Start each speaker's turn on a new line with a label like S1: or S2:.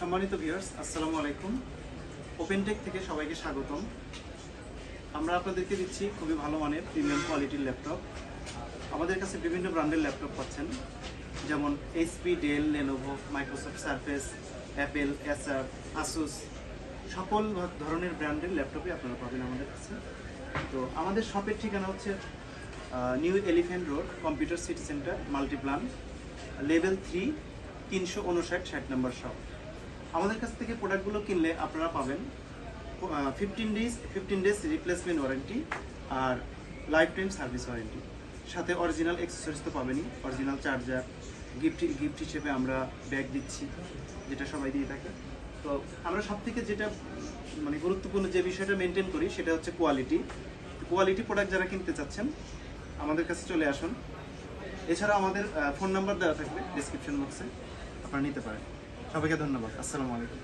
S1: সম্মানিত ভিউয়ার্স, আসসালামু আলাইকুম। ওপেনটেক থেকে সবাইকে স্বাগতম। আমরা আপনাদেরকে দিচ্ছি খুবই ভালো মানের প্রিমিয়াম কোয়ালিটির ল্যাপটপ। আমাদের কাছে বিভিন্ন ব্র্যান্ডের ল্যাপটপ পাচ্ছেন, যেমন HP, Dell, Lenovo, Microsoft Surface, Apple, Acer, Asus, সকল ধরনের ব্র্যান্ডের ল্যাপটপই আপনারা পাবেন আমাদের কাছে। তো আমাদের শপের ঠিকানা হচ্ছে new elephant road, computer city centre, Multiplan, level 3, 359 নম্বর শপ। আমাদের কাছ থেকে প্রোডাক্টগুলো কিনলে আপনারা পাবেন 15 ডেজ রিপ্লেসমেন্ট ওয়ারেন্টি আর লাইফ টাইম সার্ভিস ওয়ারেন্টি, সাথে অরিজিনাল অ্যাক্সেসরিজ তো পাবেনই, অরিজিনাল চার্জার, গিফট হিসেবে আমরা ব্যাগ দিচ্ছি, যেটা সবাই দিয়ে থাকে। তো আমরা সব থেকে যেটা গুরুত্বপূর্ণ যে বিষয়টা মেনটেন করি সেটা হচ্ছে কোয়ালিটি প্রোডাক্ট যারা কিনতে চাচ্ছেন আমাদের কাছে চলে আসুন। এছাড়া আমাদের ফোন নাম্বার দেওয়া থাকবে ডেসক্রিপশন বক্সে, আপনারা নিতে পারেন। সবাইকে ধন্যবাদ। আসসালামু আলাইকুম।